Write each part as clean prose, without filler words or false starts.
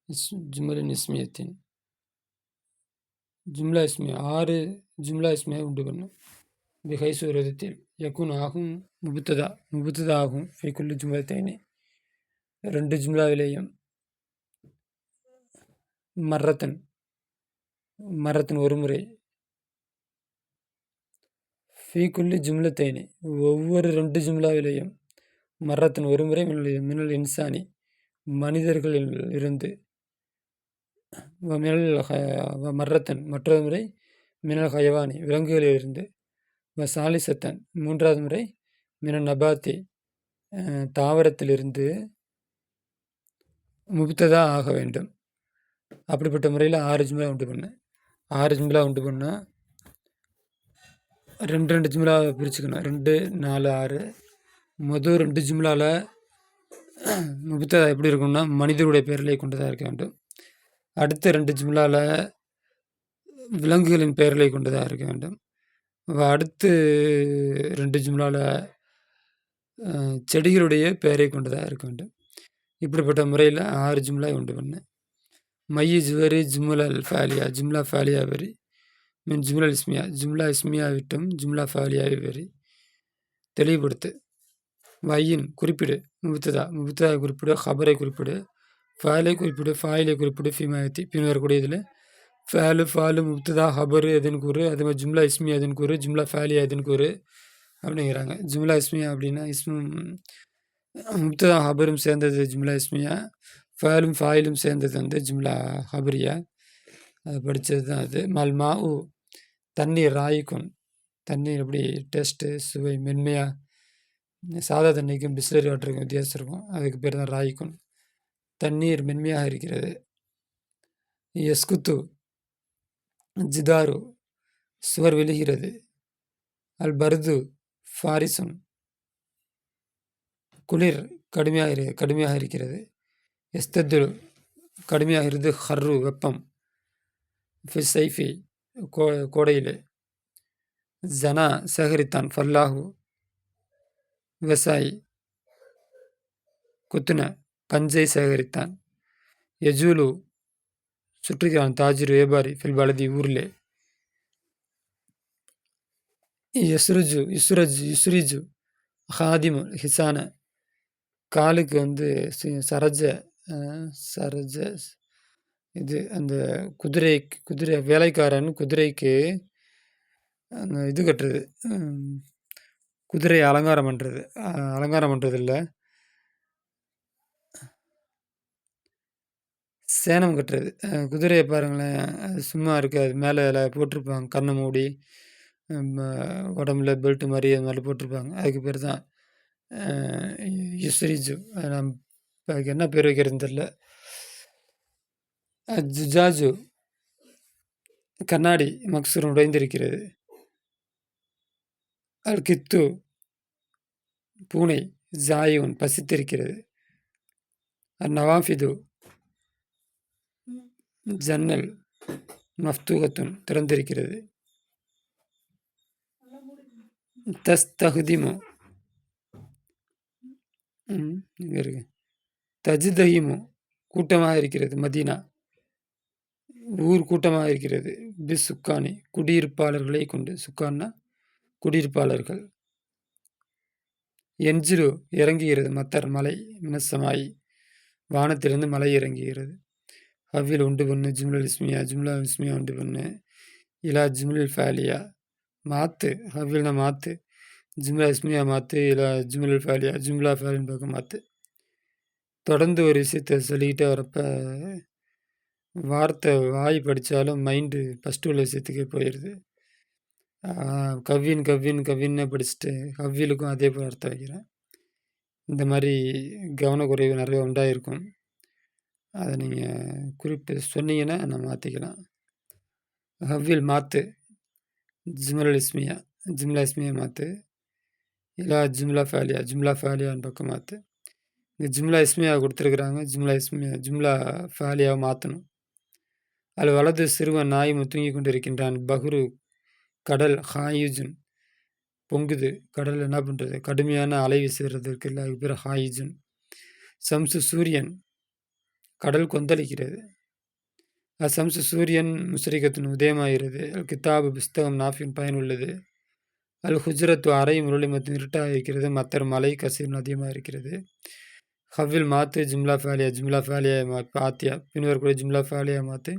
ஜுமலின் இஸ்மியத்தின் ஜும்லா இஸ்மியா 6 ஜும்லா இஸ்மியா உண்டு பண்ணும். பிஹைசு ஒரு விதத்தில் யக்குன் ஆகும் முபுத்ததா ஆகும். ஃபீக்குள்ளு ஜும்லத்தைனி 2 ஜும்லாவிலேயும் மர்ரத்தன் ஒரு முறை. ஃபீக்குள்ளு ஜும்லத்தைனி ஒவ்வொரு 2 ஜும்லாவிலேயும் மர்ரத்தன் ஒரு முறை. மினல் இன்சானி மனிதர்களில் இருந்து. மர்ரத்தன் மற்றொரு முறை. மினல் ஹயவானி விலங்குகளில் இருந்து. சாலிசத்தன் மூன்றாவது முறை. மினல் நபாத்தி தாவரத்திலிருந்து முபுத்ததா ஆக வேண்டும். அப்படிப்பட்ட முறையில் 6 ஜும்லா உண்டு பண்ணேன். 6 ஜும்லா உண்டு பண்ணால் 2 ஜும்லாவை பிரிச்சுக்கணும். 2, 4, 6. மொதல் 2 ஜும்லாவில் முபுத்ததா எப்படி இருக்கும்னா மனிதருடைய பெயர்களை கொண்டதாக இருக்க வேண்டும். அடுத்த 2 ஜும்லாவில் விலங்குகளின் பெயர்களை கொண்டதாக இருக்க வேண்டும். அடுத்து 2 ஜும்லாவில் செடிகளுடைய பெயரை கொண்டதாக இருக்க வேண்டும். இப்படிப்பட்ட முறையில் 6 ஜும்லா உண்டு பண்ணேன். மையிஜ் வரி ஜும்லல் ஃபாலியா ஜும்லா ஃபாலியா வரி மின் ஜும்லல் இஸ்மியா ஜும்லா இஸ்மியா விட்டும் ஜும்லா ஃபாலியாவை வரி தெளிவுபடுத்து. வையின் குறிப்பிடு முபுத்ததா குறிப்பிடு. ஹபரை குறிப்பிடு. ஃபாலை குறிப்பிடு. ஃபாயிலை குறிப்பிடு. ஃபிமாயத்தி பின்வரக்கூடியதில் ஃபாலு முபுத்ததா ஹபரு எதுன்னு கூறு. அதே மாதிரி ஜும்லா இஸ்மியா எதுன்னு கூறு. ஜும்லா ஃபாலியா எதுன்னு கூறு அப்படிங்கிறாங்க. ஜும்லா இஸ்மியா அப்படின்னா முபுத்ததா ஹபரும் சேர்ந்தது ஜும்லா இஸ்மியா. ஃபாலும் ஃபாயிலும் சேர்ந்தது வந்து ஜும்லா ஹபரியா. அது படித்தது தான் அது. மல்மா தண்ணீர் ராயிக்கும் தண்ணீர் எப்படி டேஸ்ட்டு சுவை மென்மையாக சாதா தண்ணிக்கும் பிஸ்லரி வாட்டருக்கும் வித்தியாசம் இருக்கும். அதுக்கு பேர் தான் ராயிக்கும். தண்ணீர் மென்மையாக இருக்கிறது. எஸ்குத்து ஜிதாரு சுவர் விழுகிறது. அல் பர்து ஃபாரிசுன் குளிர் கடுமையாக இருக்கிறது. எஸ்தத்துல் கடுமையாக இருந்து. ஹர்ரு வெப்பம். ஃபிசைஃபி கோடையில். ஜனா சேகரித்தான். ஃபல்லாஹு விவசாயி. குத்துன பஞ்சை சேகரித்தான். யஜூலு சுற்றுகிறான். தாஜிரு வியாபாரி. ஃபில் பலதி ஊரிலே. யுஸ்ரிஜு ஹாதிமு ஹிசான காலுக்கு வந்து சரஜ இது அந்த குதிரை வேலைக்காரன் குதிரைக்கு அந்த இது கட்டுறது. குதிரையை அலங்காரம் பண்ணுறது இல்லை, சேனம் கட்டுறது. குதிரையை பாருங்களேன், அது சும்மா இருக்காது. மேலே போட்டிருப்பாங்க கண்ணை மூடி, உடம்புல பெல்ட் மாதிரி அது மாதிரி போட்டிருப்பாங்க. அதுக்கு பேர் தான் யுஸ்ரிஜு. அதுக்கு என்ன பேர் வைக்கிறதுன்னு தெரில. ஜுஜாஜு கண்ணாடி மக்சூர் உடைந்திருக்கிறது. அல் கித்து பூனை. ஜாயுன் பசித்திருக்கிறது. நவாஃபிது ஜன்னல். மஃப்தூகத்துன் திறந்திருக்கிறது. தஸ்தஹ்திமு இருக்கு. தஜ்தஹிமு கூட்டமாக இருக்கிறது. மதீனா ஊர் கூட்டமாக இருக்கிறது. பிஸ் சுக்கானி குடியிருப்பாளர்களை கொண்டு. சுக்கான்னா குடியிருப்பாளர்கள். என்ஜிரு இறங்குகிறது. மத்தர் மலை. மினசமாயி வானத்திலிருந்து மலை இறங்குகிறது. ஹவ்வில் உண்டு பண்ணு ஜும்லல் இஸ்மியா உண்டு பண்ணு. இலா ஜும்லில் ஃபாலியா மாத்து. ஹவ்வில்னா மாத்து. ஜும்லா இஸ்மியா மாத்து. இலா ஜும்லில் ஃபாலியா ஜும்லா ஃபாலின் பக்கம் மாத்து. தொடர்ந்து ஒரு விஷயத்தை சொல்லிக்கிட்டே வரப்ப வார்த்தை வாய் படித்தாலும் மைண்டு ஃபஸ்ட்டு உள்ள விஷயத்துக்கே போயிடுது. கவ்வின்னு படிச்சுட்டு ஹவ்விலுக்கும் அதே போல் அர்த்தம் வைக்கிறேன். இந்த மாதிரி கவனக்குறைவு நிறைய உண்டாயிருக்கும். அதை நீங்கள் குறிப்பிட்டு சொன்னீங்கன்னா நான் மாற்றிக்கலாம். ஹவ்வில் மாற்று. ஜும்லா இஸ்மியா மாற்று. இல்லா ஜும்லா ஃபாலியான்னு பக்கம் மாற்று. இந்த ஜும்லா இஸ்மியா கொடுத்துருக்குறாங்க. ஜும்லா ஃபாலியாவை மாற்றணும். அதில் வலது சிறுவன் நாய் தூங்கி கொண்டு இருக்கின்றான். பஹ்ரு கடல். ஹாயுஜுன் பொங்குது. கடல் என்ன பண்ணுறது, கடுமையான அலை வீசுறது இருக்குல்ல, அதுக்கு பேர் ஹாயுஜுன். சம்சு சூரியன். கடல் கொந்தளிக்கிறது. அசம்சு சூரியன் முஸ்ரிகத்தின் உதயமாகிறது. அல் கித்தாபு புஸ்தகம் நாஃபின் பயனுள்ளது. அல் ஹுஜ்ரத்து அறை முரளி மற்றும் இருட்டாக இருக்கிறது. மத்தர் மலை கசீர் அதிகமாக இருக்கிறது. ஹவ்வில் மாத்து ஜும்லா ஃபேலியா பாத்தியா பின்வரக்கூடிய ஜும்லா ஃபேலியா மாத்து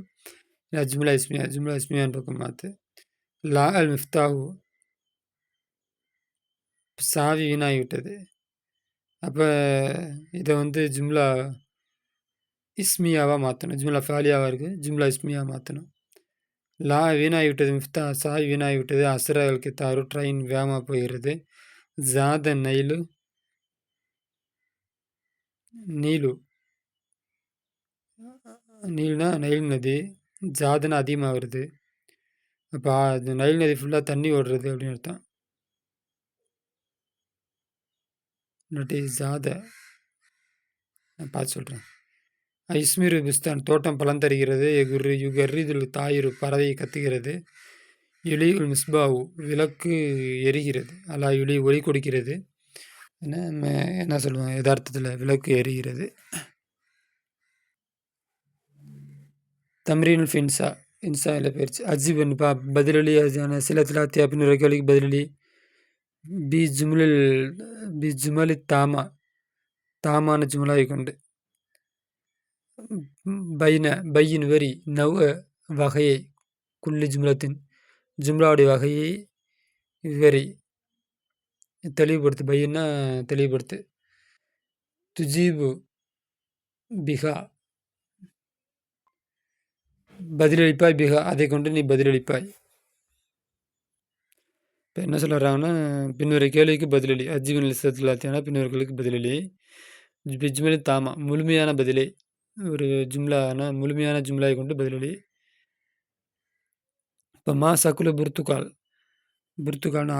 ஜும்லா இஸ்மியான் பக்கம் மாத்து. லா அல் மிஃப்தாஹு சாவி வீணாகிவிட்டது. அப்போ இதை வந்து ஜும்லா இஸ்மியாவாக மாற்றணும். ஜும்லா ஃபேலியாவாக இருக்குது, ஜும்லா இஸ்மியாவாக மாற்றணும். லா வீணாகிவிட்டது, மிஃப்தா சாய் வீணாகிவிட்டது. அஸ்ரல் கித்தாரு ட்ரெயின் வேகமாக போகிறது. ஜாத நைலு நீல்னா நைல் நதி, ஜாதனா அதிகமாக வருது. அப்போ அது நைல் நதி ஃபுல்லாக தண்ணி ஓடுறது அப்படின்னு அர்த்தம். இல்லாட்டி ஜாத நான் பார்த்து சொல்கிறேன். இஸ்மிரு புஸ்தான் தோட்டம் பலன் தருகிறது. யுகர்ரிதுல் தாயிரு பறவை கத்துகிறது. யுலி உல் மிஸ்பாவு விளக்கு எரிகிறது. அல்லா யுலி ஒளி கொடுக்கிறது. என்ன சொல்லுவாங்க யதார்த்தத்தில் விளக்கு எரிகிறது. தம்ரீனுல் ஃபின்சா இன்சா இல்லை பயிற்சி. அஜிபன் பதிலளி சில திலாத்தியா பின்னுரை கேள்விக்கு பதிலளி. பி ஜுமலி தாமான ஜுமலாவை கொண்டு. பையின் வரி நவ் வகையை குள்ளி ஜும்லத்தின் ஜும்லாவுடைய வகையை வரி தெளிவுபடுத்து. பையன்னா தெளிவுபடுத்து. துஜீபு பிகா பதிலளிப்பாய். பிகா அதை கொண்டு நீ பதிலளிப்பாய். இப்போ என்ன சொல்கிறாங்கன்னா பின்வரை கேள்விக்கு பதிலளி. அஜிபின் லிசத்துலாத்தியான பின்வரை கேள்விக்கு பதிலளி. பிஜ்மலி தாமா முழுமையான பதிலை ஒரு ஜும்லான முழுமையான ஜும்லாவை கொண்டு பதிலளி. இப்போ மா சக்குல புர்த்துக்கால்னா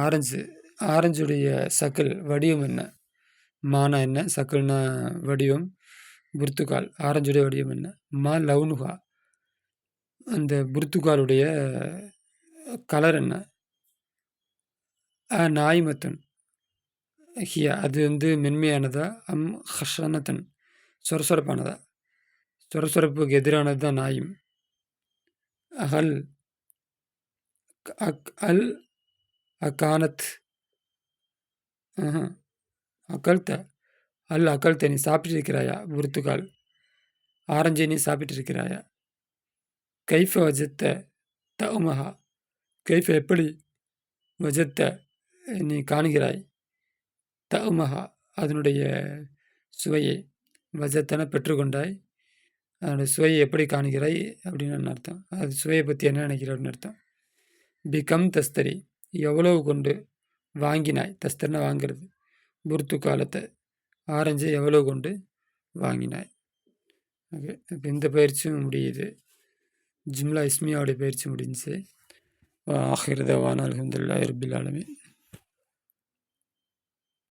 ஆரஞ்சுடைய சக்கல் வடிவம் என்ன? மானா என்ன? சக்கல்னா வடிவம். புர்த்துக்கால் ஆரஞ்சுடைய வடிவம் என்ன? மா லவுனுகா அந்த புர்த்துக்காலுடைய கலர் என்ன? நாய்மத்தன் ஹியா அது வந்து மென்மையானதா? ஹஷனத்தன் சொரசொரப்பானதா? சொரசொரப்புக்கு எதிரானது தான் நாயும். அகானத் அகல்த்த நீ சாப்பிட்டு இருக்கிறாயா? புர்த்துக்கால் ஆரஞ்சை நீ சாப்பிட்டு இருக்கிறாயா? கைஃப வஜத்த தவுமஹா கைஃப எப்படி வஜத்த நீ காணுகிறாய்? தவுமஹா அதனுடைய சுவையை வஜத்தன பெற்றுக்கொண்டாய். அதனுடைய சுவையை எப்படி காணுகிறாய் அப்படின்னு அர்த்தம். அது சுவையை பற்றி என்ன நினைக்கிற அப்படின்னு அர்த்தம். பிகம் தஸ்தரி எவ்வளவு கொண்டு வாங்கினாய்? தஸ்தர்னா வாங்கிறது. புர்த்துக்காலத்தை ஆரஞ்சை எவ்வளவு கொண்டு வாங்கினாய்? ஓகே, இப்போ இந்த பயிற்சியும் முடியுது. ஜும்லா இஸ்மியாவுடைய பயிற்சி முடிஞ்சு. ஆஹிர் தவானா அல்ஹம்துலில்லாஹி ரப்பில் ஆலமீன்.